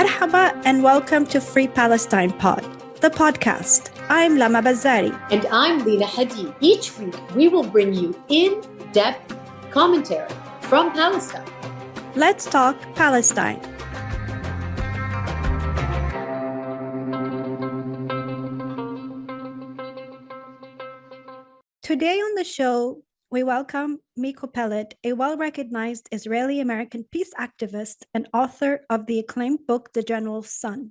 Marhaba and welcome to Free Palestine Pod, the podcast. I'm Lama Bazzari. And I'm Lina Hadi. Each week, we will bring you in-depth commentary from Palestine. Let's talk Palestine. Today on the show, we welcome Miko Peled, a well-recognized Israeli-American peace activist and author of the acclaimed book, The General's Son.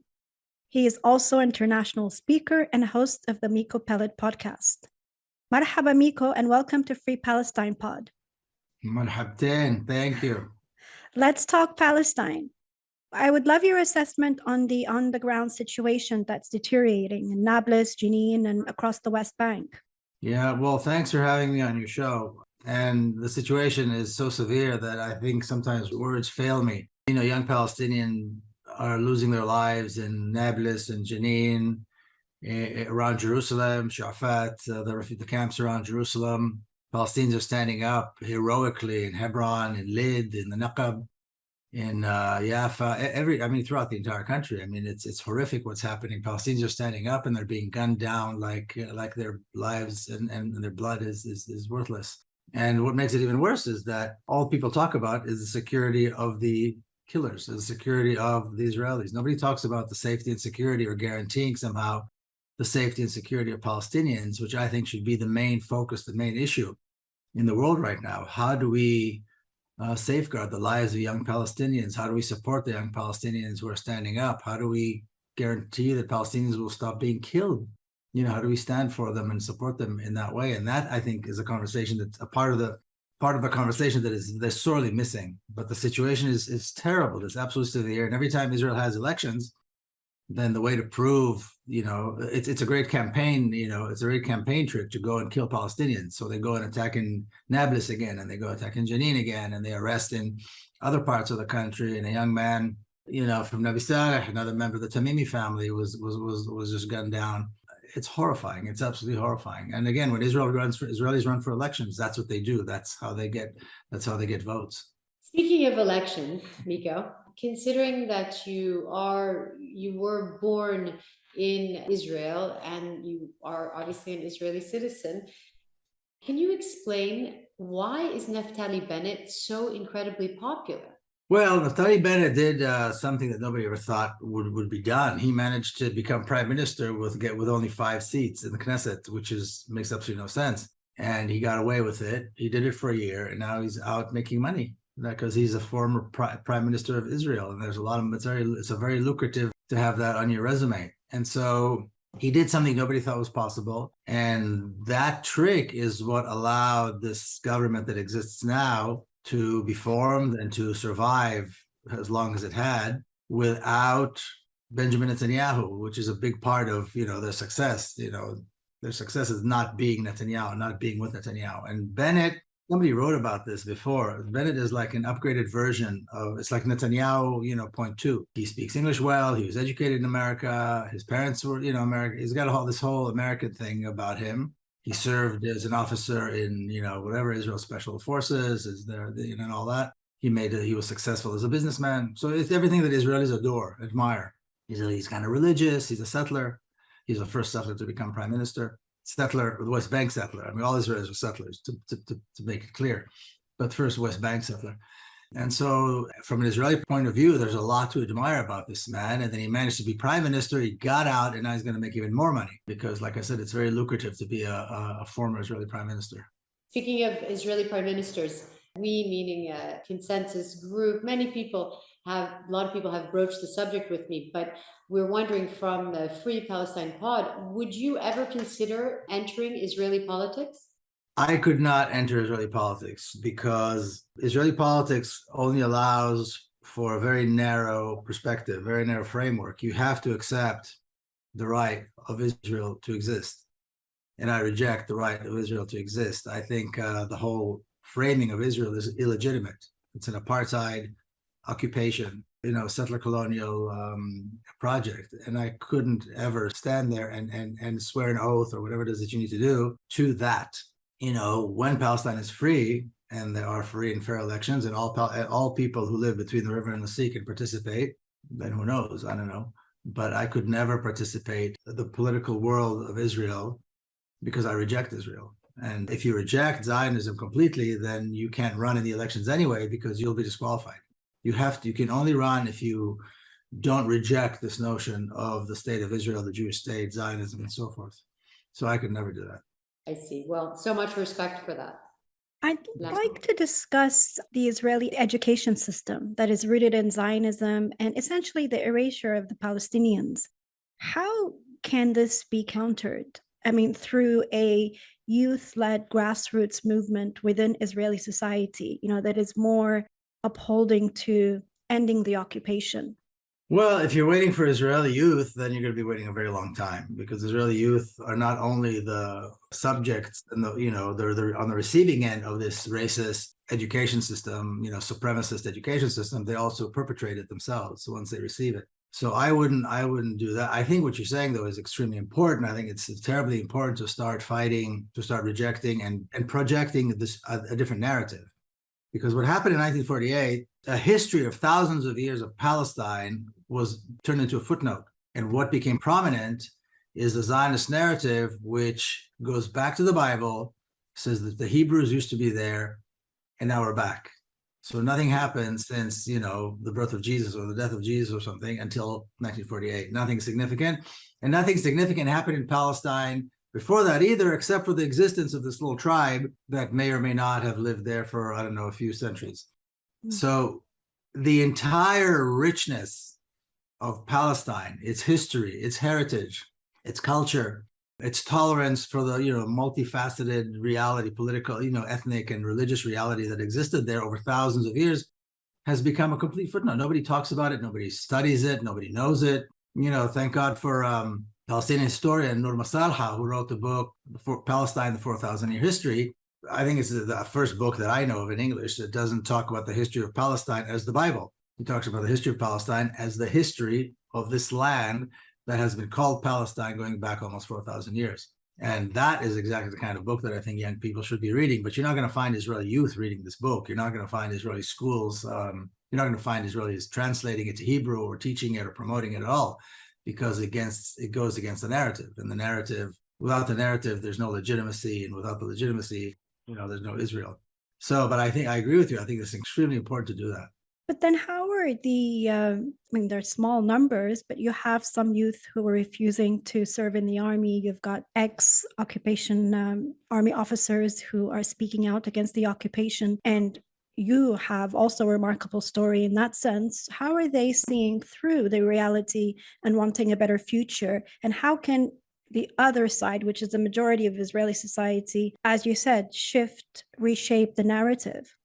He is also an international speaker and host of the Miko Peled podcast. Marhaba, Miko, and welcome to Free Palestine Pod. Marhabtain, thank you. Let's talk Palestine. I would love your assessment on the on-the-ground situation that's deteriorating in Nablus, Jenin, and across the West Bank. Yeah, well, thanks for having me on your show. And the situation is so severe that I think sometimes words fail me. You know, young Palestinians are losing their lives in Nablus and Jenin, around Jerusalem, Shafat, the camps around Jerusalem. Palestinians are standing up heroically in Hebron, in Lid, in the Naqab, in Jaffa, throughout the entire country. I mean, it's horrific what's happening. Palestinians are standing up and they're being gunned down like their lives and their blood is worthless. And what makes it even worse is that all people talk about is the security of the killers, the security of the Israelis. Nobody talks about the safety and security or guaranteeing somehow the safety and security of Palestinians, which I think should be the main focus, the main issue in the world right now. How do we safeguard the lives of young Palestinians? How do we support the young Palestinians who are standing up? How do we guarantee that Palestinians will stop being killed? You know, how do we stand for them and support them in that way? And that, I think, is a conversation that's a part of the conversation they're sorely missing. But the situation is terrible. It's absolutely severe. And every time Israel has elections, then the way to prove, you know, it's a great campaign, you know, it's a great campaign trick to go and kill Palestinians. So they go and attack in Nablus again, and they go attack in Jenin again, and they arrest in other parts of the country. And a young man, you know, from Nabi Saleh, another member of the Tamimi family, was just gunned down. It's horrifying. It's absolutely horrifying. And again, when Israelis run for elections, that's what they do. That's how they get votes. Speaking of elections, Miko, considering that you were born in Israel and you are obviously an Israeli citizen, can you explain why is Naftali Bennett so incredibly popular? Well, Naftali Bennett did something that nobody ever thought would be done. He managed to become prime minister with only 5 seats in the Knesset, which makes absolutely no sense. And he got away with it. He did it for a year, and now he's out making money because he's a former prime minister of Israel, and there's a lot of it's very lucrative to have that on your resume. And so he did something nobody thought was possible, and that trick is what allowed this government that exists now to be formed and to survive as long as it had without Benjamin Netanyahu, which is a big part of, you know, their success. You know, their success is not being Netanyahu, not being with Netanyahu. And Bennett, somebody wrote about this before. Bennett is like an upgraded version it's like Netanyahu, you know, 0.2. He speaks English well. He was educated in America. His parents were, you know, American. He's got this whole American thing about him. He served as an officer in, you know, whatever, Israel Special Forces, and all that. He was successful as a businessman. So it's everything that Israelis admire. He's kind of religious. He's a settler. He's the first settler to become prime minister. Settler, the West Bank settler. I mean, all Israelis are settlers, to make it clear. But first, West Bank settler. And so from an Israeli point of view, there's a lot to admire about this man. And then he managed to be prime minister. He got out, and now he's going to make even more money because, like I said, it's very lucrative to be a former Israeli prime minister. Speaking of Israeli prime ministers, we, meaning a consensus group, a lot of people have broached the subject with me, but we're wondering from the Free Palestine Pod, would you ever consider entering Israeli politics? I could not enter Israeli politics because Israeli politics only allows for a very narrow perspective, very narrow framework. You have to accept the right of Israel to exist. And I reject the right of Israel to exist. I think the whole framing of Israel is illegitimate. It's an apartheid occupation, you know, settler colonial project. And I couldn't ever stand there and swear an oath or whatever it is that you need to do to that. You know, when Palestine is free, and there are free and fair elections, and all people who live between the river and the sea can participate, then who knows? I don't know. But I could never participate in the political world of Israel because I reject Israel. And if you reject Zionism completely, then you can't run in the elections anyway because you'll be disqualified. You can only run if you don't reject this notion of the state of Israel, the Jewish state, Zionism, and so forth. So I could never do that. I see. Well, so much respect for that. I'd Last like to discuss the Israeli education system that is rooted in Zionism and essentially the erasure of the Palestinians. How can this be countered? I mean, through a youth-led grassroots movement within Israeli society, that is more upholding to ending the occupation. Well, if you're waiting for Israeli youth, then you're going to be waiting a very long time because Israeli youth are not only the subjects and they're on the receiving end of this racist education system, supremacist education system. They also perpetrate it themselves once they receive it. So I wouldn't do that. I think what you're saying though is extremely important. I think it's terribly important to start fighting, to start rejecting and projecting a different narrative. Because what happened in 1948, a history of thousands of years of Palestine was turned into a footnote. And what became prominent is the Zionist narrative, which goes back to the Bible, says that the Hebrews used to be there, and now we're back. So nothing happened since, the birth of Jesus or the death of Jesus or something until 1948. Nothing significant. And nothing significant happened in Palestine before that either, except for the existence of this little tribe that may or may not have lived there for, I don't know, a few centuries. So the entire richness of Palestine, its history, its heritage, its culture, its tolerance for the, multifaceted reality, political, ethnic and religious reality that existed there over thousands of years has become a complete footnote. Nobody talks about it. Nobody studies it. Nobody knows it. Thank God for Palestinian historian Nur Masalha, who wrote the book for Palestine, the 4,000-Year History. I think it's the first book that I know of in English that doesn't talk about the history of Palestine as the Bible. He talks about the history of Palestine as the history of this land that has been called Palestine going back almost 4,000 years. And that is exactly the kind of book that I think young people should be reading. But you're not going to find Israeli youth reading this book. You're not going to find Israeli schools. You're not going to find Israelis translating it to Hebrew or teaching it or promoting it at all, because it goes against the narrative. And the narrative, without the narrative, there's no legitimacy. And without the legitimacy, there's no Israel. So, but I agree with you. I think it's extremely important to do that. But then how are they're small numbers, but you have some youth who are refusing to serve in the army. You've got ex-occupation army officers who are speaking out against the occupation. And you have also a remarkable story in that sense. How are they seeing through the reality and wanting a better future? And how can the other side, which is the majority of Israeli society, as you said, reshape the narrative?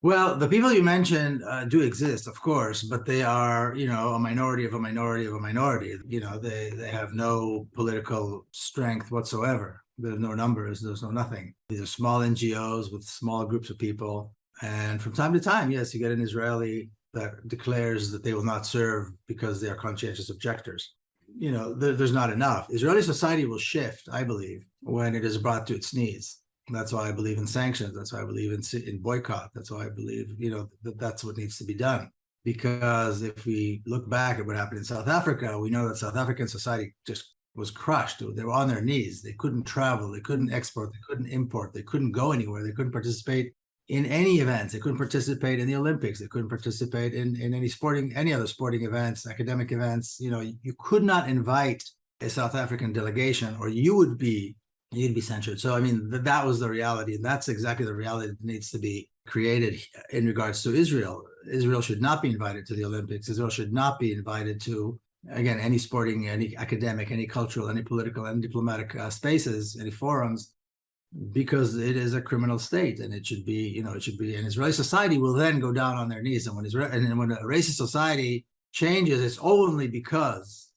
Well, the people you mentioned do exist, of course, but they are, a minority of a minority of a minority. They have no political strength whatsoever. There's no numbers, there's no nothing. These are small NGOs with small groups of people. And from time to time, yes, you get an Israeli that declares that they will not serve because they are conscientious objectors. There's not enough. Israeli society will shift, I believe, when it is brought to its knees. That's why I believe in sanctions. That's why I believe in boycott. That's why I believe, that's what needs to be done. Because if we look back at what happened in South Africa, we know that South African society just was crushed. They were on their knees. They couldn't travel. They couldn't export. They couldn't import. They couldn't go anywhere. They couldn't participate in any events. They couldn't participate in the Olympics. They couldn't participate in any other sporting events, academic events. You could not invite a South African delegation or you'd be censured. So, that was the reality. And that's exactly the reality that needs to be created in regards to Israel. Israel should not be invited to the Olympics. Israel should not be invited to, again, any sporting, any academic, any cultural, any political, any diplomatic spaces, any forums, because it is a criminal state. And it should be, and Israeli society will then go down on their knees. And when a racist society changes, it's only because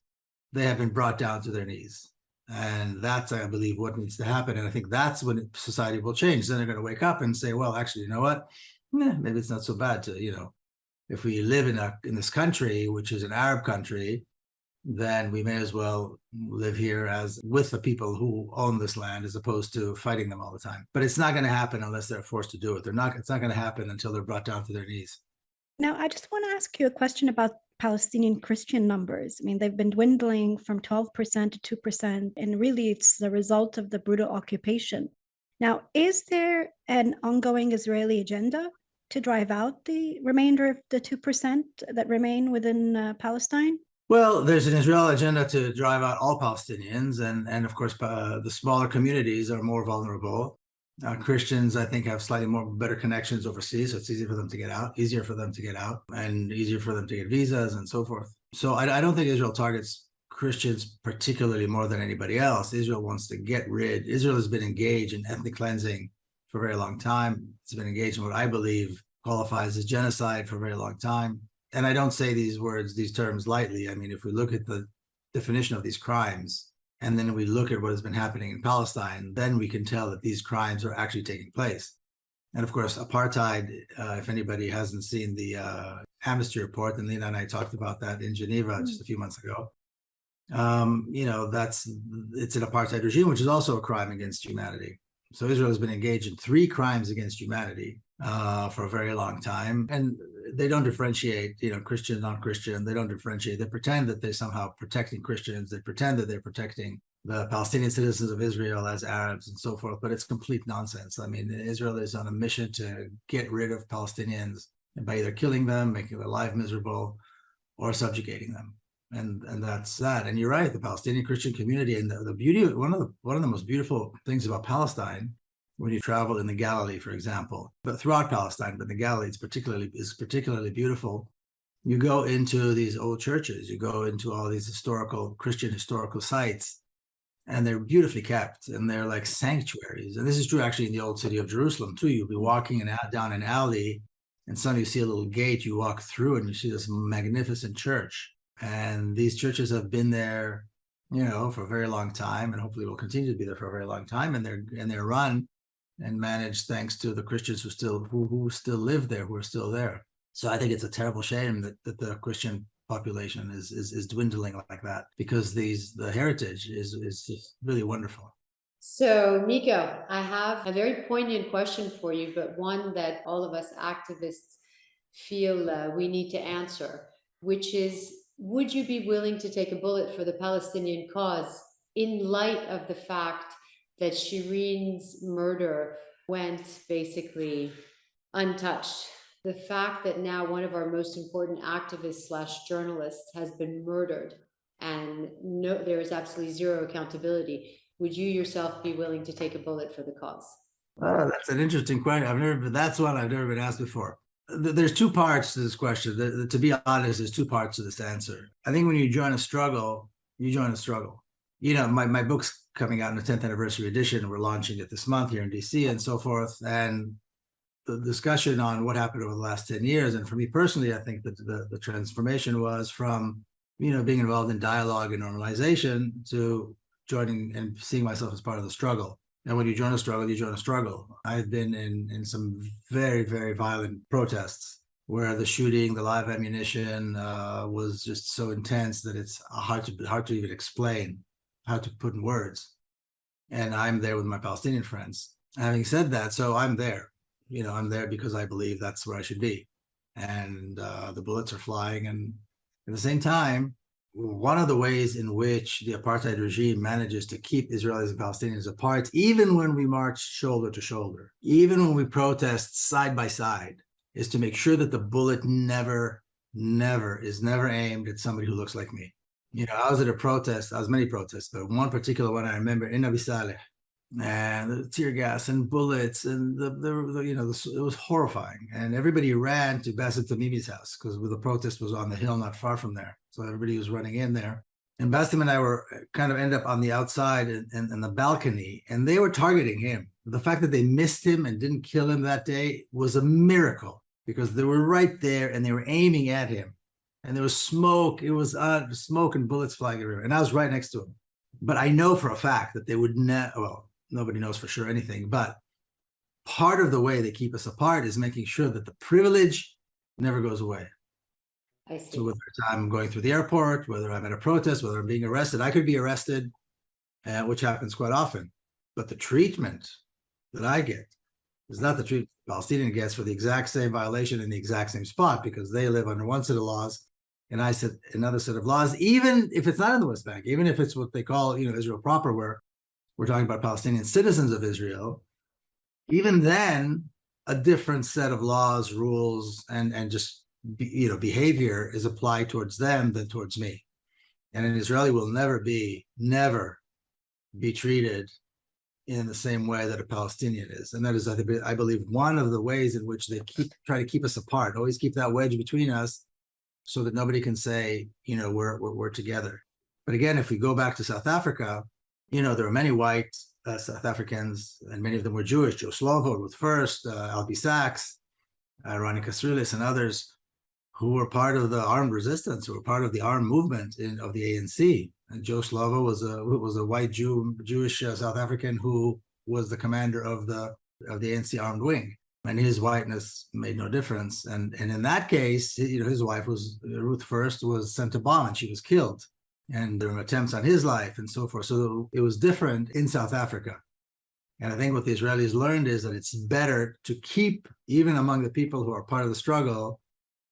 they have been brought down to their knees. And that's, I believe, what needs to happen. And I think that's when society will change. Then they're going to wake up and say, well, actually, you know what? Maybe it's not so bad to, if we live in this country, which is an Arab country, then we may as well live here as with the people who own this land as opposed to fighting them all the time. But it's not going to happen unless they're forced to do it. It's not going to happen until they're brought down to their knees. Now, I just want to ask you a question about Palestinian Christian numbers. I mean, they've been dwindling from 12% to 2%, and really it's the result of the brutal occupation. Now, is there an ongoing Israeli agenda to drive out the remainder of the 2% that remain within Palestine? Well, there's an Israeli agenda to drive out all Palestinians, and of course, the smaller communities are more vulnerable. Christians, I think, have slightly better connections overseas, so it's easier for them to get out, and easier for them to get visas and so forth. So I don't think Israel targets Christians particularly more than anybody else. Israel wants to Israel has been engaged in ethnic cleansing for a very long time. It's been engaged in what I believe qualifies as genocide for a very long time. And I don't say these terms lightly. I mean, if we look at the definition of these crimes, and then we look at what has been happening in Palestine, then we can tell that these crimes are actually taking place. And of course, apartheid, if anybody hasn't seen the Amnesty report, and Lena and I talked about that in Geneva just a few months ago, it's an apartheid regime, which is also a crime against humanity. So Israel has been engaged in 3 crimes against humanity for a very long time. And they don't differentiate, Christian, non-Christian. They don't differentiate. They pretend that they're somehow protecting Christians. They pretend that they're protecting the Palestinian citizens of Israel as Arabs and so forth. But it's complete nonsense. I mean, Israel is on a mission to get rid of Palestinians by either killing them, making their life miserable, or subjugating them. And that's that. And you're right, the Palestinian Christian community, and the beauty, one of the most beautiful things about Palestine, when you travel in the Galilee, for example, but throughout Palestine, but the Galilee is particularly beautiful. You go into these old churches, you go into all these Christian historical sites, and they're beautifully kept, and they're like sanctuaries. And this is true actually in the old city of Jerusalem too. You'll be walking down an alley, and suddenly you see a little gate, you walk through, and you see this magnificent church. And these churches have been there, for a very long time, and hopefully will continue to be there for a very long time. And they're run and managed thanks to the Christians who still live there, who are still there. So I think it's a terrible shame that the Christian population is dwindling like that, because the heritage is just really wonderful. So, Miko, I have a very poignant question for you, but one that all of us activists feel we need to answer, which is, would you be willing to take a bullet for the Palestinian cause in light of the fact that Shireen's murder went basically untouched? The fact that now one of our most important activists / journalists has been murdered, and there is absolutely zero accountability. Would you yourself be willing to take a bullet for the cause? Oh, that's an interesting question. That's one I've never been asked before. There's 2 parts to this question. To be honest, there's 2 parts to this answer. I think when you join a struggle, you join a struggle. My book's coming out in the 10th anniversary edition. We're launching it this month here in DC and so forth. And the discussion on what happened over the last 10 years. And for me personally, I think that the transformation was from, being involved in dialogue and normalization to joining and seeing myself as part of the struggle. And when you join a struggle, you join a struggle. I've been in some very, very violent protests where the shooting, the live ammunition was just so intense that it's hard to even explain, how to put in words. And I'm there with my Palestinian friends. Having said that, so I'm there. I'm there because I believe that's where I should be. And the bullets are flying. And at the same time, one of the ways in which the apartheid regime manages to keep Israelis and Palestinians apart, even when we march shoulder to shoulder, even when we protest side by side, is to make sure that the bullet never aimed at somebody who looks like me. I was at a protest, I was many protests, but one particular one I remember in Nabi Saleh, and the tear gas and bullets, and it was horrifying. And everybody ran to Bassem Tamimi's house because the protest was on the hill not far from there. So everybody was running in there. And Bassem and I were kind of end up on the outside and the balcony, and they were targeting him. The fact that they missed him and didn't kill him that day was a miracle, because they were right there and they were aiming at him. And there was smoke. It was smoke and bullets flying everywhere. And I was right next to him. But I know for a fact that they would nobody knows for sure anything, but part of the way they keep us apart is making sure that the privilege never goes away. I see. So whether I'm going through the airport, whether I'm at a protest, whether I'm being arrested, I could be arrested, which happens quite often. But the treatment that I get is not the treatment the Palestinian gets for the exact same violation in the exact same spot, because they live under one set of laws another set of laws, even if it's not in the West Bank, even if it's what they call, Israel proper, where we're talking about Palestinian citizens of Israel, even then, a different set of laws, rules, and just behavior is applied towards them than towards me. And an Israeli will never be treated in the same way that a Palestinian is. And that is, I believe, one of the ways in which they try to keep us apart, always keep that wedge between us so that nobody can say, we're together. But again, if we go back to South Africa, there are many white South Africans, and many of them were Jewish. Joe Slovo, Ruth First, Albie Sachs, Ronnie Kasrilis, and others who were part of the armed resistance, who were part of the armed movement of the ANC. And Joe Slovo was a white Jewish South African who was the commander of the ANC armed wing, and his whiteness made no difference. And in that case, his wife Ruth First was sent to bomb, and she was killed. And there were attempts on his life and so forth. So it was different in South Africa. And I think what the Israelis learned is that it's better to keep, even among the people who are part of the struggle,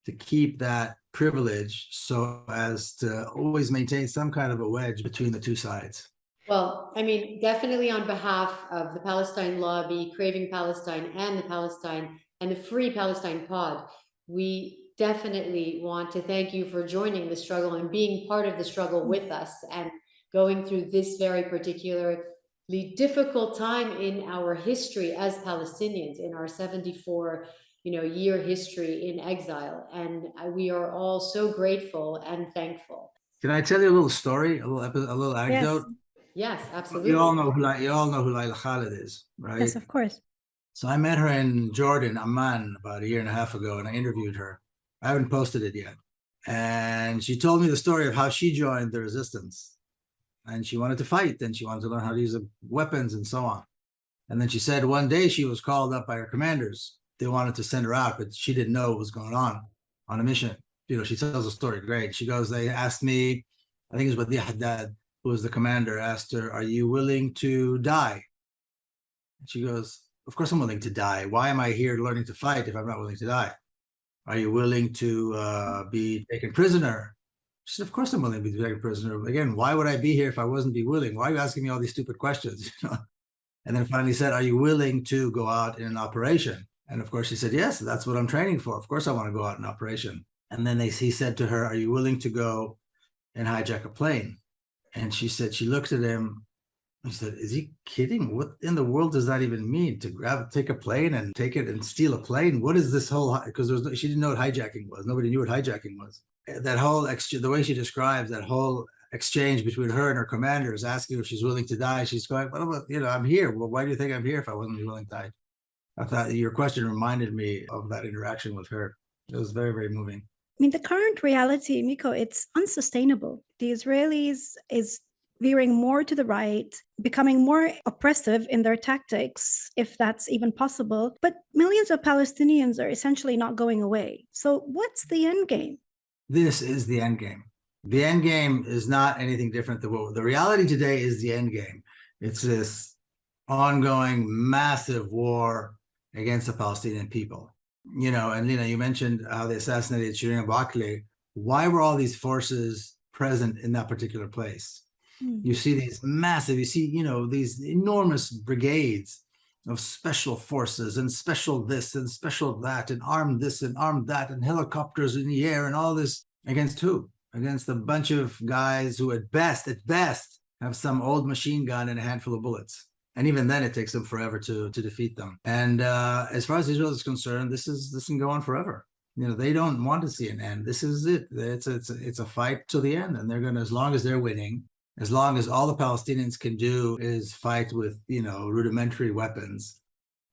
to keep that privilege so as to always maintain some kind of a wedge between the two sides. Well, I mean, definitely on behalf of the Palestine lobby, Craving Palestine, and the Free Palestine Pod, we definitely want to thank you for joining the struggle and being part of the struggle with us and going through this very particularly difficult time in our history as Palestinians, in our 74 year history in exile. And we are all so grateful and thankful. Can I tell you a little story, a little anecdote? Yes, absolutely. You all know who Laila Khalid is, right? Yes, of course. So I met her in Jordan, Amman, about a year and a half ago, and I interviewed her. I haven't posted it yet. And she told me the story of how she joined the resistance. And she wanted to fight, and she wanted to learn how to use weapons and so on. And then she said one day she was called up by her commanders. They wanted to send her out, but she didn't know what was going on a mission. She tells the story great. She goes, they asked me, I think it was Badi Haddad, who was the commander, asked her, are you willing to die? And she goes, of course I'm willing to die. Why am I here learning to fight if I'm not willing to die? Are you willing to be taken prisoner? She said, of course I'm willing to be taken prisoner. Again, why would I be here if I wasn't be willing? Why are you asking me all these stupid questions? And then finally said, are you willing to go out in an operation? And of course she said, yes, that's what I'm training for. Of course I want to go out in operation. And then he said to her, are you willing to go and hijack a plane? And she said, she looked at him. He said, is he kidding? What in the world does that even mean? To take a plane and take it and steal a plane? What is this whole, because she didn't know what hijacking was. Nobody knew what hijacking was. That whole, the way she describes that whole exchange between her and her commanders, asking if she's willing to die. She's going, well, I'm here. Well, why do you think I'm here if I wasn't willing to die? I thought your question reminded me of that interaction with her. It was very, very moving. I mean, the current reality, Miko, it's unsustainable. The Israelis is veering more to the right, becoming more oppressive in their tactics, if that's even possible. But millions of Palestinians are essentially not going away. So what's the end game? This is the end game. The end game is not anything different than what the reality today is. The end game. It's this ongoing massive war against the Palestinian people. And Lina, you mentioned how they assassinated Shirin Abu Akleh. Why were all these forces present in that particular place? You see these massive, these enormous brigades of special forces and special this and special that and armed this and armed that and helicopters in the air and all this against who? Against a bunch of guys who at best, have some old machine gun and a handful of bullets. And even then it takes them forever to defeat them. And as far as Israel is concerned, this can go on forever. They don't want to see an end. This is it. It's a fight to the end. And they're going to, as long as they're winning, as long as all the Palestinians can do is fight with, rudimentary weapons,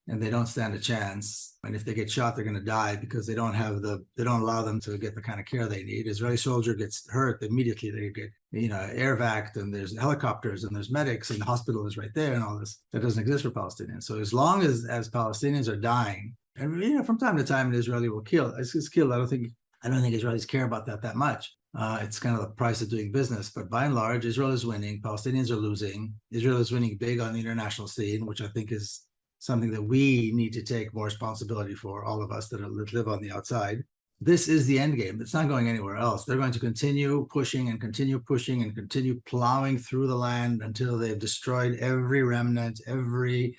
and they don't stand a chance. And if they get shot, they're going to die because they don't allow them to get the kind of care they need. Israeli soldier gets hurt, immediately they get, air vac, and there's helicopters and there's medics and the hospital is right there and all this. That doesn't exist for Palestinians. So as long as Palestinians are dying, and from time to time an Israeli will kill, it's killed. I don't think Israelis care about that much. It's kind of the price of doing business. But by and large, Israel is winning. Palestinians are losing. Israel is winning big on the international scene, which I think is something that we need to take more responsibility for, all of us that live on the outside. this is the end game. It's not going anywhere else. They're going to continue pushing and continue pushing and continue plowing through the land until they've destroyed every remnant, every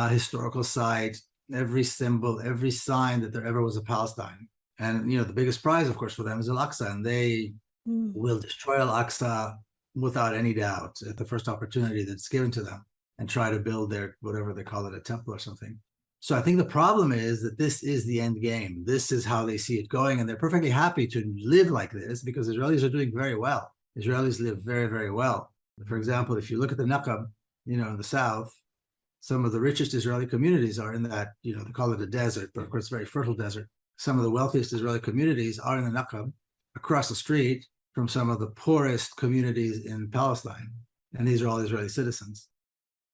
historical site, every symbol, every sign that there ever was a Palestine. And, the biggest prize, of course, for them is Al-Aqsa, and they will destroy Al-Aqsa without any doubt at the first opportunity that's given to them, and try to build their, whatever they call it, a temple or something. So I think the problem is that this is the end game. This is how they see it going, and they're perfectly happy to live like this because Israelis are doing very well. Israelis live very, very well. For example, if you look at the Naqab, in the south, some of the richest Israeli communities are in that, they call it a desert, but of course, it's a very fertile desert. Some of the wealthiest Israeli communities are in the Naqab, across the street from some of the poorest communities in Palestine. And these are all Israeli citizens.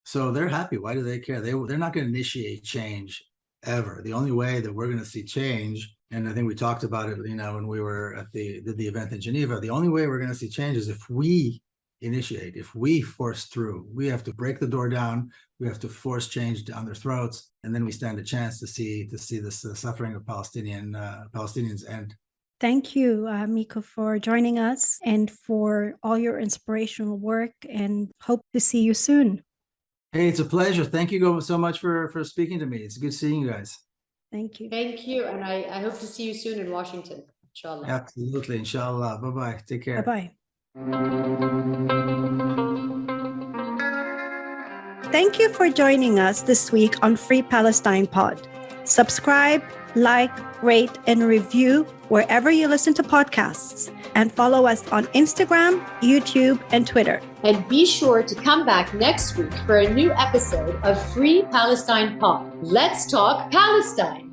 So they're happy. Why do they care? They're not going to initiate change ever. The only way that we're going to see change, and I think we talked about it, when we were at the event in Geneva, the only way we're going to see change is if we initiate, if we force through. We have to break the door down. We have to force change down their throats, and then we stand a chance to see this suffering of Palestinians end. Thank you, Miko, for joining us and for all your inspirational work, and hope to see you soon. Hey, it's a pleasure. Thank you so much for speaking to me. It's good seeing you guys. Thank you. Thank you. And I hope to see you soon in Washington, inshallah. Absolutely, inshallah. Bye-bye. Take care. Bye-bye. Thank you for joining us this week on Free Palestine Pod. Subscribe, like, rate, and review wherever you listen to podcasts, and follow us on Instagram, YouTube, and Twitter. And be sure to come back next week for a new episode of Free Palestine Pod. Let's talk Palestine.